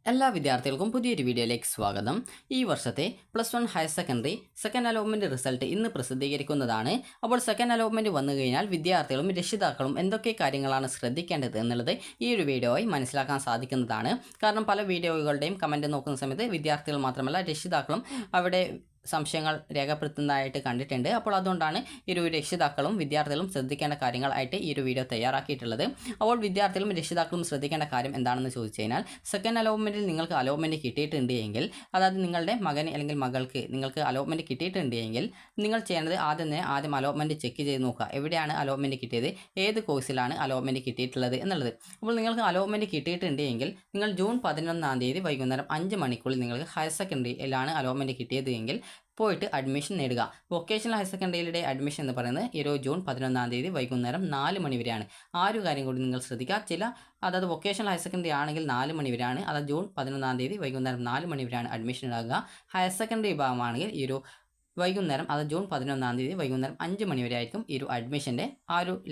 എല്ലാ വിദ്യാർത്ഥികൾക്കും പുതിയൊരു വീഡിയോയിലേക്ക് സ്വാഗതം. ഈ വർഷത്തെ +1 higher secondary second allotment result ഇന്ന് പ്രസിദ്ധീകരിക്കുന്നതാണ്. അപ്പോൾ സെക്കൻഡ് അലോട്ട്മെൻറ്റ് വന്നു കഴിഞ്ഞാൽ വിദ്യാർത്ഥികളും രക്ഷിതാക്കളും എന്തൊക്കെ കാര്യങ്ങളാണ് ശ്രദ്ധിക്കേണ്ടത് എന്നുള്ളത് ഈ ഒരു വീഡിയോയിൽ മനസ്സിലാക്കാൻ സാധിക്കുന്നതാണ്. കാരണം പല വീഡിയോകളുടെയും കമൻറ്റ് നോക്കുന്ന സമയത്ത് വിദ്യാർത്ഥികൾ മാത്രമല്ല രക്ഷിതാക്കളും അവിടെ സംശയങ്ങൾ രേഖപ്പെടുത്തുന്നതായിട്ട് കണ്ടിട്ടുണ്ട്. അപ്പോൾ അതുകൊണ്ടാണ് ഈ ഒരു രക്ഷിതാക്കളും വിദ്യാർത്ഥികളും ശ്രദ്ധിക്കേണ്ട കാര്യങ്ങളായിട്ട് ഈ ഒരു വീഡിയോ തയ്യാറാക്കിയിട്ടുള്ളത്. അപ്പോൾ വിദ്യാർത്ഥികളും രക്ഷിതാക്കളും ശ്രദ്ധിക്കേണ്ട കാര്യം എന്താണെന്ന് ചോദിച്ചു കഴിഞ്ഞാൽ, സെക്കൻഡ് അലോട്ട്മെൻറ്റിൽ നിങ്ങൾക്ക് അലോട്ട്മെൻറ്റ് കിട്ടിയിട്ടുണ്ട് എങ്കിൽ, അതായത് നിങ്ങളുടെ മകന് അല്ലെങ്കിൽ മകൾക്ക് നിങ്ങൾക്ക് അലോട്ട്മെൻറ്റ് കിട്ടിയിട്ടുണ്ട് എങ്കിൽ നിങ്ങൾ ചെയ്യേണ്ടത് ആദ്യം അലോട്ട്മെൻറ്റ് ചെക്ക് ചെയ്ത് നോക്കുക. എവിടെയാണ് അലോട്ട്മെൻറ്റ് കിട്ടിയത്, ഏത് കോഴ്സിലാണ് അലോട്ട്മെൻറ്റ് കിട്ടിയിട്ടുള്ളത് എന്നുള്ളത്. അപ്പോൾ നിങ്ങൾക്ക് അലോട്ട്മെൻറ്റ് കിട്ടിയിട്ടുണ്ട് എങ്കിൽ നിങ്ങൾ ജൂൺ 11-ാം തീയതി വൈകുന്നേരം 5 മണിക്കുള്ളിൽ നിങ്ങൾക്ക് ഹയർ സെക്കൻഡറിയിലാണ് അലോട്ട്മെൻറ്റ് കിട്ടിയത് എങ്കിൽ പോയിട്ട് അഡ്മിഷൻ നേടുക. വൊക്കേഷണൽ ഹയർ സെക്കൻഡറിയിലെ അഡ്മിഷൻ എന്ന് പറയുന്നത് ജൂൺ 11-ാം തീയതി വൈകുന്നേരം 4 മണി വരെയാണ്. ആ ഒരു കാര്യം കൂടി നിങ്ങൾ ശ്രദ്ധിക്കുക. അതായത് വൊക്കേഷണൽ ഹയർ സെക്കൻഡറി ആണെങ്കിൽ 4 മണി വരെയാണ്. അതായത് ജൂൺ 11-ാം തീയതി വൈകുന്നേരം 4 മണി വരെയാണ് അഡ്മിഷൻ ഉണ്ടാകുക. ഹയർ സെക്കൻഡറി വിഭാഗമാണെങ്കിൽ വൈകുന്നേരം, അതായത് ജൂൺ 11-ാം തീയതി വൈകുന്നേരം 5 മണി വരെ ആയിരിക്കും ഈ ഒരു അഡ്മിഷൻ്റെ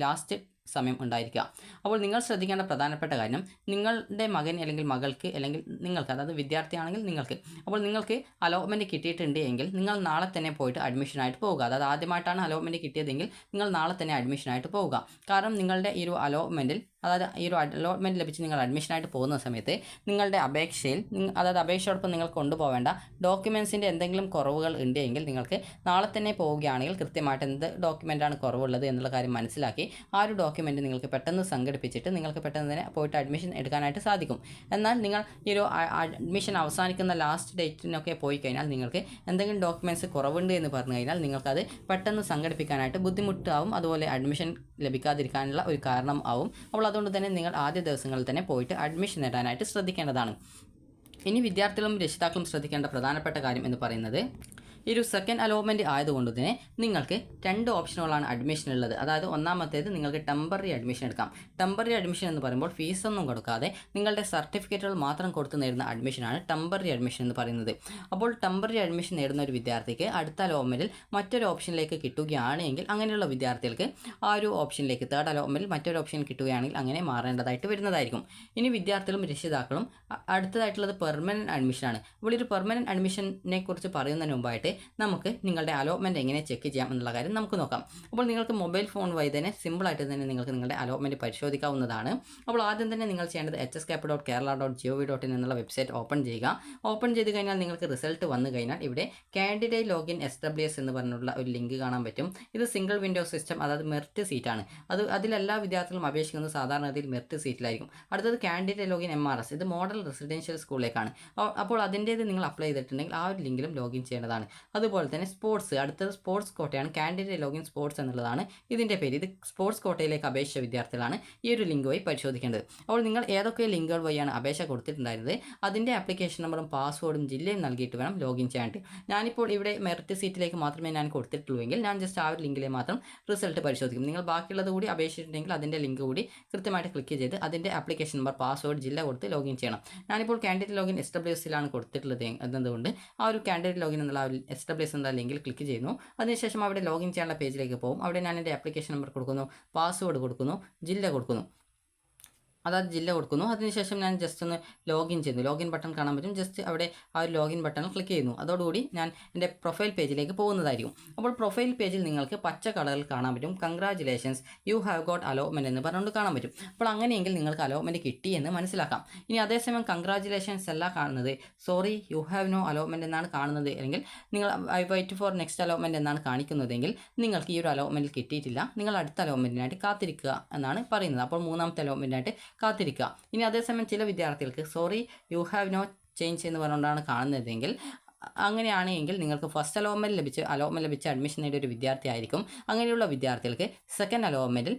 ലാസ്റ്റ് സമയം ഉണ്ടായിരിക്കുക. അപ്പോൾ നിങ്ങൾ ശ്രദ്ധിക്കേണ്ട പ്രധാനപ്പെട്ട കാര്യം, നിങ്ങളുടെ മകൻ അല്ലെങ്കിൽ മകൾക്ക് അല്ലെങ്കിൽ നിങ്ങൾക്ക്, അതായത് വിദ്യാർത്ഥിയാണെങ്കിൽ നിങ്ങൾക്ക്, അപ്പോൾ നിങ്ങൾക്ക് അലോട്ട്മെൻറ്റ് കിട്ടിയിട്ടുണ്ട് എങ്കിൽ നിങ്ങൾ നാളെ തന്നെ പോയിട്ട് അഡ്മിഷനായിട്ട് പോവുക. അതായത് ആദ്യമായിട്ടാണ് അലോട്ട്മെൻറ്റ് കിട്ടിയതെങ്കിൽ നിങ്ങൾ നാളെ തന്നെ അഡ്മിഷനായിട്ട് പോവുക. കാരണം നിങ്ങളുടെ ഈ ഒരു അലോട്ട്മെൻറ്റിൽ, അതായത് ഈ ഒരു അലോട്ട്മെൻറ്റ് ലഭിച്ച് നിങ്ങൾ അഡ്മിഷനായിട്ട് പോകുന്ന സമയത്ത് നിങ്ങളുടെ അപേക്ഷയിൽ, അതായത് അപേക്ഷയോടൊപ്പം നിങ്ങൾ കൊണ്ടുപോവേണ്ട ഡോക്യുമെൻസിൻ്റെ എന്തെങ്കിലും കുറവുകൾ ഉണ്ടെങ്കിൽ നിങ്ങൾക്ക് നാളെ തന്നെ പോവുകയാണെങ്കിൽ കൃത്യമായിട്ട് എന്ത് ഡോക്യുമെൻ്റാണ് കുറവുള്ളത് എന്നുള്ള കാര്യം മനസ്സിലാക്കി ആ ഒരു ഡോക്യുമെൻറ്റ് നിങ്ങൾക്ക് പെട്ടെന്ന് സംഘടിപ്പിച്ചിട്ട് നിങ്ങൾക്ക് പെട്ടെന്ന് തന്നെ പോയിട്ട് അഡ്മിഷൻ എടുക്കാനായിട്ട് സാധിക്കും. എന്നാൽ നിങ്ങൾ ഈ ഒരു അഡ്മിഷൻ അവസാനിക്കുന്ന ലാസ്റ്റ് ഡേറ്റിനൊക്കെ പോയി കഴിഞ്ഞാൽ നിങ്ങൾക്ക് എന്തെങ്കിലും ഡോക്യുമെൻറ്റ്സ് കുറവുണ്ട് എന്ന് പറഞ്ഞു കഴിഞ്ഞാൽ നിങ്ങൾക്കത് പെട്ടെന്ന് സംഘടിപ്പിക്കാനായിട്ട് ബുദ്ധിമുട്ടാവും. അതുപോലെ അഡ്മിഷൻ ലഭിക്കാതിരിക്കാനുള്ള ഒരു കാരണം ആവും. അപ്പോൾ അതുകൊണ്ട് തന്നെ നിങ്ങൾ ആദ്യ ദിവസങ്ങളിൽ തന്നെ പോയിട്ട് അഡ്മിഷൻ നേടാനായിട്ട് ശ്രദ്ധിക്കേണ്ടതാണ്. ഇനി വിദ്യാർത്ഥികളും രക്ഷിതാക്കളും ശ്രദ്ധിക്കേണ്ട പ്രധാനപ്പെട്ട കാര്യം എന്ന് പറയുന്നത്, ഈ ഒരു സെക്കൻഡ് അലോട്ട്മെൻറ്റ് ആയതുകൊണ്ട് തന്നെ നിങ്ങൾക്ക് 2 ഓപ്ഷനുകളാണ് അഡ്മിഷൻ ഉള്ളത്. അതായത് ഒന്നാമത്തേത് നിങ്ങൾക്ക് ടെമ്പററി അഡ്മിഷൻ എടുക്കാം. ടെമ്പററി അഡ്മിഷൻ എന്ന് പറയുമ്പോൾ ഫീസൊന്നും കൊടുക്കാതെ നിങ്ങളുടെ സർട്ടിഫിക്കറ്റുകൾ മാത്രം കൊടുത്ത് നേടുന്ന അഡ്മിഷനാണ് ടെമ്പററി അഡ്മിഷൻ എന്ന് പറയുന്നത്. അപ്പോൾ ടെമ്പററി അഡ്മിഷൻ നേടുന്ന ഒരു വിദ്യാർത്ഥിക്ക് അടുത്ത അലോട്ട്മെൻറ്റിൽ മറ്റൊരു ഓപ്ഷനിലേക്ക് കിട്ടുകയാണെങ്കിൽ അങ്ങനെയുള്ള വിദ്യാർത്ഥികൾക്ക് ആ ഒരു ഓപ്ഷനിലേക്ക്, തേർഡ് അലോട്ട്മെൻറ്റിൽ മറ്റൊരു ഓപ്ഷൻ കിട്ടുകയാണെങ്കിൽ അങ്ങനെ മാറേണ്ടതായിട്ട് വരുന്നതായിരിക്കും. ഇനി വിദ്യാർത്ഥികളും രക്ഷിതാക്കളും അടുത്തതായിട്ടുള്ളത് പെർമനൻറ്റ് അഡ്മിഷനാണ്. അപ്പോൾ ഒരു പെർമനൻറ്റ് അഡ്മിഷനെ കുറിച്ച് പറയുന്നതിന് മുമ്പായിട്ട് നമുക്ക് നിങ്ങളുടെ അലോട്ട്മെൻറ്റ് എങ്ങനെ ചെക്ക് ചെയ്യാം എന്നുള്ള കാര്യം നമുക്ക് നോക്കാം. അപ്പോൾ നിങ്ങൾക്ക് മൊബൈൽ ഫോൺ വഴി തന്നെ സിമ്പിളായിട്ട് തന്നെ നിങ്ങൾക്ക് നിങ്ങളുടെ അലോട്ട്മെൻറ്റ് പരിശോധിക്കാവുന്നതാണ്. അപ്പോൾ ആദ്യം തന്നെ നിങ്ങൾ ചെയ്യേണ്ടത് hscap.kerala.gov.in എന്നുള്ള വെബ്സൈറ്റ് ഓപ്പൺ ചെയ്യുക. ഓപ്പൺ ചെയ്ത് കഴിഞ്ഞാൽ നിങ്ങൾക്ക് റിസൾട്ട് വന്നു കഴിഞ്ഞാൽ ഇവിടെ കാൻഡിഡേറ്റ് ലോഗിൻ SWS എന്ന് പറഞ്ഞുള്ള ഒരു ലിങ്ക് കാണാൻ പറ്റും. ഇത് സിംഗിൾ വിൻഡോ സിസ്റ്റം, അതായത് മെറിറ്റ് സീറ്റാണ്. അതിലെല്ലാ വിദ്യാർത്ഥികളും അപേക്ഷിക്കുന്നത് സാധാരണഗതിയിൽ മെറിറ്റ് സീറ്റിലായിരിക്കും. അടുത്തത് കാൻഡിഡേറ്റ് ലോഗിൻ MRS, ഇത് മോഡൽ റെസിഡൻഷ്യൽ സ്കൂളിലേക്കാണ്. അപ്പോൾ അതിൻ്റേത് നിങ്ങൾ അപ്ലൈ ചെയ്തിട്ടുണ്ടെങ്കിൽ ആ ഒരു ലിങ്കിലും ലോഗിൻ ചെയ്യേണ്ടതാണ്. അതുപോലെ തന്നെ അടുത്തത് സ്പോർട്സ് കോട്ടയാണ്. കാൻഡിഡേറ്റ് ലോഗിൻ സ്പോർട്സ് എന്നുള്ളതാണ് ഇതിൻ്റെ പേര്. ഇത് സ്പോർട്സ് കോട്ടയിലേക്ക് അപേക്ഷിച്ച വിദ്യാർത്ഥികളാണ് ഈ ഒരു ലിങ്ക് വഴി പരിശോധിക്കേണ്ടത്. അപ്പോൾ നിങ്ങൾ ഏതൊക്കെ ലിങ്കുകൾ വഴിയാണ് അപേക്ഷ കൊടുത്തിട്ടുണ്ടായിരുന്നത് അതിൻ്റെ ആപ്ലിക്കേഷൻ നമ്പറും പാസ്വേഡും ജില്ലയും നൽകിയിട്ട് വേണം ലോഗിൻ ചെയ്യാനായിട്ട്. ഞാനിപ്പോൾ ഇവിടെ മെറിറ്റ് സീറ്റിലേക്ക് മാത്രമേ ഞാൻ കൊടുത്തിട്ടുള്ളൂ എങ്കിൽ ഞാൻ ജസ്റ്റ് ആ ഒരു ലിങ്കിലെ മാത്രം റിസൾട്ട് പരിശോധിക്കും. നിങ്ങൾ ബാക്കിയുള്ളത് കൂടി അപേക്ഷിച്ചിട്ടുണ്ടെങ്കിൽ അതിൻ്റെ ലിങ്ക് കൂടി കൃത്യമായിട്ട് ക്ലിക്ക് ചെയ്ത് അതിൻ്റെ ആപ്ലിക്കേഷൻ നമ്പർ, പാസ്വേഡ്, ജില്ല കൊടുത്ത് ലോഗിൻ ചെയ്യണം. ഞാനിപ്പോൾ കാൻഡിഡേറ്റ് ലോഗിൻ SWSലാണ് കൊടുത്തിട്ടുള്ളത് എന്നതുകൊണ്ട് ആ ഒരു കാൻഡിഡേറ്റ് ലോഗിൻ എന്നുള്ള SWS എന്ന ലിങ്കിൽ ക്ലിക്ക് ചെയ്യുന്നു. അതിനുശേഷം അവിടെ ലോഗിൻ ചെയ്യാനുള്ള പേജിലേക്ക് പോകും. അവിടെ ഞാൻ എൻ്റെ ആപ്ലിക്കേഷൻ നമ്പർ കൊടുക്കുന്നു, പാസ്വേഡ് കൊടുക്കുന്നു, ജില്ല കൊടുക്കുന്നു. അതിനുശേഷം ഞാൻ ജസ്റ്റ് ഒന്ന് ലോഗിൻ ചെയ്യുന്നു. ലോഗിൻ ബട്ടൺ കാണാൻ പറ്റും. ജസ്റ്റ് അവിടെ ആ ഒരു ലോഗിൻ ബട്ടണിൽ ക്ലിക്ക് ചെയ്യുന്നു. അതോടുകൂടി ഞാൻ എൻ്റെ പ്രൊഫൈൽ പേജിലേക്ക് പോകുന്നതായിരിക്കും. അപ്പോൾ പ്രൊഫൈൽ പേജിൽ നിങ്ങൾക്ക് പച്ച കളറിൽ കാണാൻ പറ്റും congratulations you have got allotment എന്ന് പറഞ്ഞുകൊണ്ട് കാണാൻ പറ്റും. അപ്പോൾ അങ്ങനെയെങ്കിൽ നിങ്ങൾക്ക് അലോട്ട്മെൻറ്റ് കിട്ടി എന്ന് മനസ്സിലാക്കാം. ഇനി അതേസമയം കൺഗ്രാജുലേഷൻസ് അല്ല കാണുന്നത്, sorry you have no allotment എന്നാണ് കാണുന്നത്, അല്ലെങ്കിൽ നിങ്ങൾ I wait for next allotment എന്നാണ് കാണിക്കുന്നതെങ്കിൽ നിങ്ങൾക്ക് ഈ ഒരു അലോട്ട്മെൻറ്റിൽ കിട്ടിയിട്ടില്ല, നിങ്ങൾ അടുത്ത അലോട്ട്മെൻറ്റിനായിട്ട് കാത്തിരിക്കുക എന്നാണ് പറയുന്നത്. അപ്പോൾ മൂന്നാമത്തെ അലോട്ട്മെൻറ്റിനായിട്ട് കാത്തിരിക്കുക. ഇനി അതേസമയം ചില വിദ്യാർത്ഥികൾക്ക് sorry you have no change എന്ന് പറഞ്ഞുകൊണ്ടാണ് കാണുന്നതെങ്കിൽ, അങ്ങനെയാണെങ്കിൽ നിങ്ങൾക്ക് ഫസ്റ്റ് അലോട്ട്മെൻറ്റ് ലഭിച്ച അഡ്മിഷൻ നേടിയ ഒരു വിദ്യാർത്ഥി ആയിരിക്കും. അങ്ങനെയുള്ള വിദ്യാർത്ഥികൾക്ക് സെക്കൻഡ് അലോട്ട്മെൻറ്റിൽ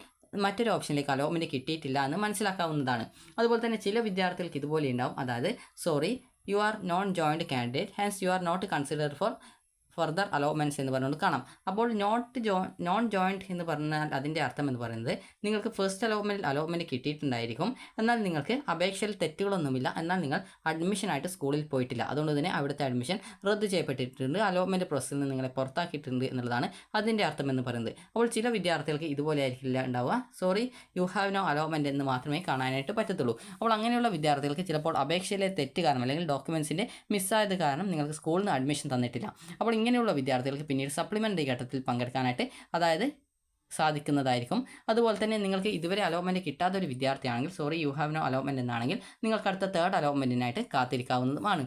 മറ്റൊരു ഓപ്ഷനിലേക്ക് അലോട്ട്മെൻറ്റ് കിട്ടിയിട്ടില്ല എന്ന് മനസ്സിലാക്കാവുന്നതാണ്. അതുപോലെ തന്നെ ചില വിദ്യാർത്ഥികൾക്ക് ഇതുപോലെ ഉണ്ടാവും. അതായത് sorry you are non joined candidate, hence you are not considered for further allotments എന്ന് പറഞ്ഞുകൊണ്ട് കാണാം. അപ്പോൾ നോൺ ജോയിൻറ്റ് എന്ന് പറഞ്ഞാൽ അതിൻ്റെ അർത്ഥം എന്ന് പറയുന്നത് നിങ്ങൾക്ക് ഫസ്റ്റ് അലോട്ട്മെൻറ്റ് കിട്ടിയിട്ടുണ്ടായിരിക്കും, എന്നാൽ നിങ്ങൾക്ക് അപേക്ഷയിൽ തെറ്റുകളൊന്നുമില്ല, എന്നാൽ നിങ്ങൾ അഡ്മിഷനായിട്ട് സ്കൂളിൽ പോയിട്ടില്ല. അതുകൊണ്ട് തന്നെ അവിടുത്തെ അഡ്മിഷൻ റദ്ദ് ചെയ്യപ്പെട്ടിട്ടുണ്ട്, അലോട്ട്മെൻറ്റ് പ്രോസസ്സിൽ നിന്ന് നിങ്ങളെ പുറത്താക്കിയിട്ടുണ്ട് എന്നുള്ളതാണ് അതിൻ്റെ അർത്ഥം എന്ന് പറയുന്നത്. അപ്പോൾ ചില വിദ്യാർത്ഥികൾക്ക് ഇതുപോലെ ആയിരിക്കില്ല ഉണ്ടാവുക, sorry you have no allotment എന്ന് മാത്രമേ കാണാനായിട്ട് പറ്റത്തുള്ളൂ. അപ്പോൾ അങ്ങനെയുള്ള വിദ്യാർത്ഥികൾക്ക് ചിലപ്പോൾ അപേക്ഷയിലെ തെറ്റ് കാരണം അല്ലെങ്കിൽ ഡോക്യുമെൻറ്റ്സിൻ്റെ മിസ്സായത് കാരണം നിങ്ങൾക്ക് സ്കൂളിൽ നിന്ന് അഡ്മിഷൻ തന്നിട്ടില്ല. അപ്പോൾ ഇങ്ങനെയുള്ള വിദ്യാർത്ഥികൾക്ക് പിന്നീട് സപ്ലിമെൻ്ററി ഘട്ടത്തിൽ പങ്കെടുക്കാനായിട്ട് അതായത് സാധിക്കുന്നതായിരിക്കും. അതുപോലെ തന്നെ നിങ്ങൾക്ക് ഇതുവരെ അലോട്ട്മെൻറ്റ് കിട്ടാത്ത ഒരു വിദ്യാർത്ഥിയാണെങ്കിൽ sorry you have no allotment എന്നാണെങ്കിൽ നിങ്ങൾക്ക് അടുത്ത തേർഡ് അലോട്ട്മെൻറ്റിനായിട്ട് കാത്തിരിക്കാവുന്നതുമാണ്.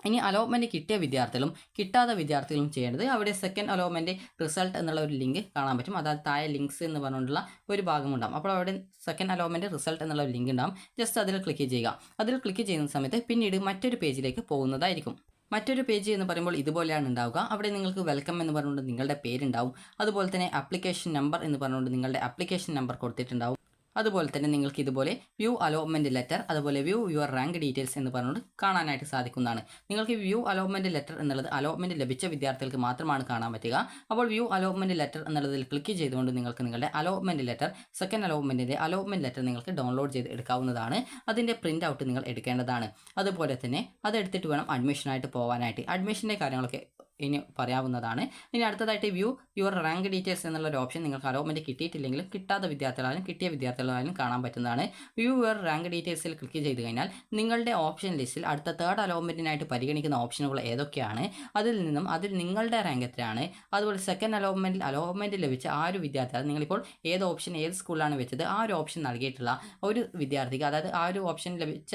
ഇനി അലോട്ട്മെൻറ്റ് കിട്ടിയ വിദ്യാർത്ഥികളും കിട്ടാത്ത വിദ്യാർത്ഥികളും ചെയ്യേണ്ടത് അവിടെ സെക്കൻഡ് അലോട്ട്മെൻറ്റ് റിസൾട്ട് എന്നുള്ള ഒരു ലിങ്ക് കാണാൻ പറ്റും. അതായത് താഴെ ലിങ്ക്സ് എന്ന് പറഞ്ഞുകൊണ്ടുള്ള ഒരു ഭാഗമുണ്ടാകും. അപ്പോൾ അവിടെ സെക്കൻഡ് അലോട്ട്മെൻറ്റ് റിസൾട്ട് എന്നുള്ള ഒരു ലിങ്ക് ഉണ്ടാകും. ജസ്റ്റ് അതിൽ ക്ലിക്ക് ചെയ്യുക. അതിൽ ക്ലിക്ക് ചെയ്യുന്ന സമയത്ത് പിന്നീട് മറ്റൊരു പേജിലേക്ക് പോകുന്നതായിരിക്കും. മറ്റൊരു പേജ് എന്ന് പറയുമ്പോൾ ഇതുപോലെയാണ് ഉണ്ടാവുക. അവിടെ നിങ്ങൾക്ക് വെൽക്കം എന്ന് പറഞ്ഞുകൊണ്ട് നിങ്ങളുടെ പേരുണ്ടാവും. അതുപോലെ തന്നെ ആപ്ലിക്കേഷൻ നമ്പർ എന്ന് പറഞ്ഞുകൊണ്ട് നിങ്ങളുടെ ആപ്ലിക്കേഷൻ നമ്പർ കൊടുത്തിട്ടുണ്ടാവും. അതുപോലെ തന്നെ നിങ്ങൾക്ക് ഇതുപോലെ വ്യൂ അലോട്ട്മെൻറ്റ് ലെറ്റർ, അതുപോലെ വ്യൂ യുവർ റാങ്ക് ഡീറ്റെയിൽസ് എന്ന് പറഞ്ഞുകൊണ്ട് കാണാനായിട്ട് സാധിക്കുന്നതാണ്. നിങ്ങൾക്ക് വ്യൂ അലോട്ട്മെൻറ്റ് ലെറ്റർ എന്നുള്ളത് അലോട്ട്മെൻറ്റ് ലഭിച്ച വിദ്യാർത്ഥികൾക്ക് മാത്രമാണ് കാണാൻ പറ്റുക. അപ്പോൾ വ്യൂ അലോട്ട്മെൻറ്റ് ലെറ്റർ എന്നുള്ളതിൽ ക്ലിക്ക് ചെയ്തുകൊണ്ട് നിങ്ങൾക്ക് നിങ്ങളുടെ അലോട്ട്മെൻറ്റ് ലെറ്റർ, സെക്കൻഡ് അലോട്ട്മെൻറ്റിൻ്റെ അലോട്ട്മെൻറ്റ് ലെറ്റർ നിങ്ങൾക്ക് ഡൗൺലോഡ് ചെയ്ത് എടുക്കാവുന്നതാണ്. അതിൻ്റെ പ്രിൻ്റ് ഔട്ട് നിങ്ങൾ എടുക്കേണ്ടതാണ്. അതുപോലെ തന്നെ അതെടുത്തിട്ട് വേണം അഡ്മിഷനായിട്ട് പോകാനായിട്ട്. അഡ്മിഷൻ്റെ കാര്യങ്ങളൊക്കെ ഇനി പറയാവുന്നതാണ്. ഇനി അടുത്തതായിട്ട് വ്യൂ യുവർ റാങ്ക് ഡീറ്റെയിൽസ് എന്നുള്ള ഒരു ഓപ്ഷൻ നിങ്ങൾക്ക് അലോട്ട്മെൻറ്റ് കിട്ടിയിട്ടില്ലെങ്കിലും കിട്ടാത്ത വിദ്യാർത്ഥികളായാലും കിട്ടിയ വിദ്യാർത്ഥികളായാലും കാണാൻ പറ്റുന്നതാണ്. വ്യൂ യുവർ റാങ്ക് ഡീറ്റെയിൽസിൽ ക്ലിക്ക് ചെയ്ത് കഴിഞ്ഞാൽ നിങ്ങളുടെ ഓപ്ഷൻ ലിസ്റ്റിൽ അടുത്ത തേർഡ് അലോട്ട്മെൻറ്റിനായിട്ട് പരിഗണിക്കുന്ന ഓപ്ഷനുകൾ ഏതൊക്കെയാണ്, അതിൽ നിങ്ങളുടെ റാങ്ക് എത്രയാണ്, അതുപോലെ സെക്കൻഡ് അലോട്ട്മെൻറ്റ് ലഭിച്ച ആ ഒരു വിദ്യാർത്ഥി, അത് നിങ്ങളിപ്പോൾ ഏത് ഓപ്ഷൻ ഏത് സ്കൂളിലാണ് വെച്ചത് ആ ഒരു ഓപ്ഷൻ നൽകിയിട്ടുള്ള ഒരു വിദ്യാർത്ഥിക്ക്, അതായത് ആ ഒരു ഓപ്ഷൻ ലഭിച്ച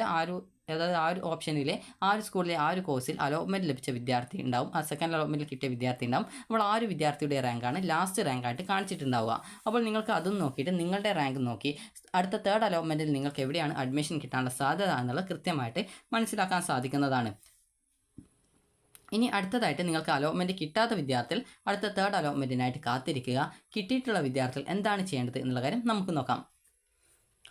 അതായത് ആ ഒരു ഓപ്ഷനിലെ ആ ഒരു സ്കൂളിലെ ആ ഒരു കോഴ്സിൽ അലോട്ട്മെൻറ്റ് ലഭിച്ച വിദ്യാർത്ഥി ഉണ്ടാവും, ആ സെക്കൻഡ് അലോട്ട്മെൻറ്റിൽ കിട്ടിയ വിദ്യാർത്ഥി ഉണ്ടാവും. അപ്പോൾ ആ ഒരു വിദ്യാർത്ഥിയുടെ റാങ്കാണ് ലാസ്റ്റ് റാങ്കായിട്ട് കാണിച്ചിട്ടുണ്ടാവുക. അപ്പോൾ നിങ്ങൾക്ക് അതും നോക്കിയിട്ട് നിങ്ങളുടെ റാങ്ക് നോക്കി അടുത്ത തേർഡ് അലോട്ട്മെൻറ്റിൽ നിങ്ങൾക്ക് എവിടെയാണ് അഡ്മിഷൻ കിട്ടാനുള്ള സാധ്യത എന്നുള്ളത് കൃത്യമായിട്ട് മനസ്സിലാക്കാൻ സാധിക്കുന്നതാണ്. ഇനി അടുത്തതായിട്ട് നിങ്ങൾക്ക് അലോട്ട്മെൻറ്റ് കിട്ടാത്ത വിദ്യാർത്ഥികൾ അടുത്ത തേർഡ് അലോട്ട്മെൻറ്റിനായിട്ട് കാത്തിരിക്കുക. കിട്ടിയിട്ടുള്ള വിദ്യാർത്ഥികൾ എന്താണ് ചെയ്യേണ്ടത് എന്നുള്ള കാര്യം നമുക്ക് നോക്കാം.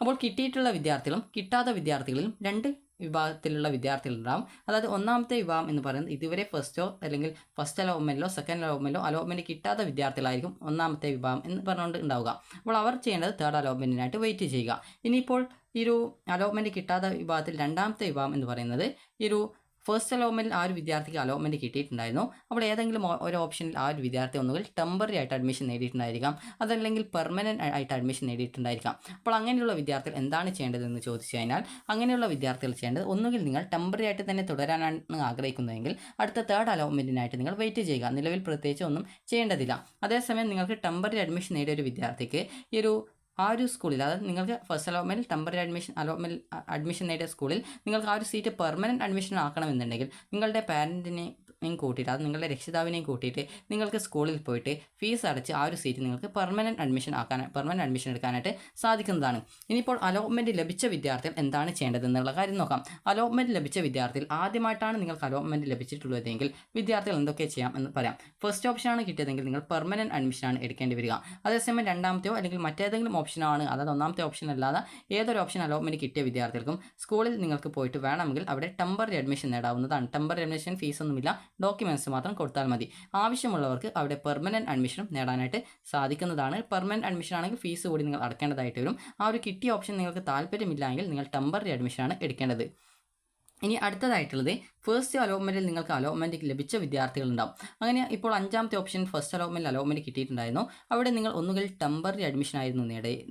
അപ്പോൾ കിട്ടിയിട്ടുള്ള വിദ്യാർത്ഥികളും കിട്ടാത്ത വിദ്യാർത്ഥികളിലും രണ്ട് വിഭാഗത്തിലുള്ള വിദ്യാർത്ഥികളുണ്ടാവും. അതായത് ഒന്നാമത്തെ വിഭാഗം എന്ന് പറയുന്നത് ഇതുവരെ ഫസ്റ്റോ അല്ലെങ്കിൽ ഫസ്റ്റ് അലോട്ട്മെൻറ്റിലോ സെക്കൻഡ് അലോട്ട്മെൻറ്റിലോ അലോട്ട്മെൻറ്റ് കിട്ടാത്ത വിദ്യാർത്ഥികളായിരിക്കും ഒന്നാമത്തെ വിഭാഗം എന്ന് പറഞ്ഞുകൊണ്ട് ഉണ്ടാവുക. അപ്പോൾ അവർ ചെയ്യേണ്ടത് തേർഡ് അലോട്ട്മെൻറ്റിനായിട്ട് വെയിറ്റ് ചെയ്യുക. ഇനിയിപ്പോൾ ഈ ഒരു അലോട്ട്മെൻറ്റ് കിട്ടാത്ത വിഭാഗത്തിൽ രണ്ടാമത്തെ വിഭാഗം എന്ന് പറയുന്നത് ഈ ഒരു ഫസ്റ്റ് അലോട്ട്മെൻറ്റിൽ ആ ഒരു വിദ്യാർത്ഥിക്ക് അലോട്ട്മെൻറ്റ് കിട്ടിയിട്ടുണ്ടായിരുന്നു. അപ്പോൾ ഏതെങ്കിലും ഒരു ഓപ്ഷനിൽ ആ ഒരു വിദ്യാർത്ഥി ഒന്നുകിൽ ടെമ്പററി ആയിട്ട് അഡ്മിഷൻ നേടിയിട്ടുണ്ടായിരിക്കാം, അതല്ലെങ്കിൽ പെർമനൻറ്റ് ആയിട്ട് അഡ്മിഷൻ നേടിയിട്ടുണ്ടായിരിക്കാം. അപ്പോൾ അങ്ങനെയുള്ള വിദ്യാർത്ഥികൾ എന്താണ് ചെയ്യേണ്ടതെന്ന് ചോദിച്ചു കഴിഞ്ഞാൽ അങ്ങനെയുള്ള വിദ്യാർത്ഥികൾ ചെയ്യേണ്ടത് ഒന്നുകിൽ നിങ്ങൾ ടെമ്പററി ആയിട്ട് തന്നെ തുടരാനാണ് ആഗ്രഹിക്കുന്നതെങ്കിൽ അടുത്ത തേർഡ് അലോട്ട്മെൻറ്റിനായിട്ട് നിങ്ങൾ വെയിറ്റ് ചെയ്യുക. നിലവിൽ പ്രത്യേകിച്ച് ഒന്നും ചെയ്യേണ്ടതില്ല. അതേസമയം നിങ്ങൾക്ക് ടെമ്പററി അഡ്മിഷൻ നേടിയ ഒരു വിദ്യാർത്ഥിക്ക് ഈ ഒരു ആ ഒരു സ്കൂളിൽ, അതായത് നിങ്ങൾക്ക് ഫസ്റ്റ് അലോട്ട്മെൻറ്റിൽ ടെമ്പററി അഡ്മിഷൻ നേടിയ സ്കൂളിൽ നിങ്ങൾക്ക് ആ ഒരു സീറ്റ് പെർമനൻറ്റ് അഡ്മിഷൻ ആക്കണമെന്നുണ്ടെങ്കിൽ നിങ്ങളുടെ പാരൻറ്റിനെയും കൂട്ടിയിട്ട്, അത് നിങ്ങളുടെ രക്ഷിതാവിനെയും കൂട്ടിയിട്ട് നിങ്ങൾക്ക് സ്കൂളിൽ പോയിട്ട് ഫീസ് അടച്ച് ആ ഒരു സീറ്റ് നിങ്ങൾക്ക് പെർമനൻറ്റ് അഡ്മിഷൻ എടുക്കാനായിട്ട് സാധിക്കുന്നതാണ്. ഇനിയിപ്പോൾ അലോട്ട്മെൻറ്റ് ലഭിച്ച വിദ്യാർത്ഥികൾ എന്താണ് ചെയ്യേണ്ടത് എന്നുള്ള കാര്യം നോക്കാം. അലോട്ട്മെൻറ്റ് ലഭിച്ച വിദ്യാർത്ഥികൾ ആദ്യമായിട്ടാണ് നിങ്ങൾക്ക് അലോട്ട്മെൻറ്റ് ലഭിച്ചിട്ടുള്ളതെങ്കിൽ വിദ്യാർത്ഥികൾ എന്തൊക്കെ ചെയ്യാം എന്ന് പറയാം. ഫസ്റ്റ് ഓപ്ഷനാണ് കിട്ടിയതെങ്കിൽ നിങ്ങൾ പെർമനൻറ്റ് അഡ്മിഷനാണ് എടുക്കേണ്ടി വരിക. അതേസമയം രണ്ടാമത്തെയോ അല്ലെങ്കിൽ മറ്റേതെങ്കിലും ഓപ്ഷനാണ്, അതായത് ഒന്നാമത്തെ ഓപ്ഷൻ അല്ലാതെ ഏതൊരു ഓപ്ഷൻ അലോട്ട്മെൻറ്റ് കിട്ടിയ വിദ്യാർത്ഥികൾക്കും സ്കൂളിൽ നിങ്ങൾക്ക് പോയിട്ട് വേണമെങ്കിൽ അവിടെ ടെമ്പററി അഡ്മിഷൻ നേടാവുന്നതാണ്. ടെമ്പററി അഡ്മിഷൻ ഫീസൊന്നുമില്ല, ഡോക്യുമെൻറ്റ്സ് മാത്രം കൊടുത്താൽ മതി. ആവശ്യമുള്ളവർക്ക് അവിടെ പെർമനൻറ്റ് അഡ്മിഷനും നേടാനായിട്ട് സാധിക്കുന്നതാണ്. പെർമനൻറ്റ് അഡ്മിഷൻ ആണെങ്കിൽ ഫീസ് കൂടി നിങ്ങൾ അടക്കേണ്ടതായിട്ട് വരും. ആ ഒരു കിട്ടിയ ഓപ്ഷൻ നിങ്ങൾക്ക് താല്പര്യമില്ലെങ്കിൽ നിങ്ങൾ ടെമ്പററി അഡ്മിഷനാണ് എടുക്കേണ്ടത്. ഇനി അടുത്തതായിട്ടുള്ളത് ഫസ്റ്റ് അലോട്ട്മെൻറ്റിൽ നിങ്ങൾക്ക് അലോട്ട്മെൻറ്റ് ലഭിച്ച വിദ്യാർത്ഥികളുണ്ടാവും. അങ്ങനെ ഇപ്പോൾ അഞ്ചാമത്തെ ഓപ്ഷൻ ഫസ്റ്റ് അലോട്ട്മെൻറ്റ് കിട്ടിയിട്ടുണ്ടായിരുന്നു. അവിടെ നിങ്ങൾ ഒന്നുകിൽ ടെമ്പററി അഡ്മിഷൻ ആയിരുന്നു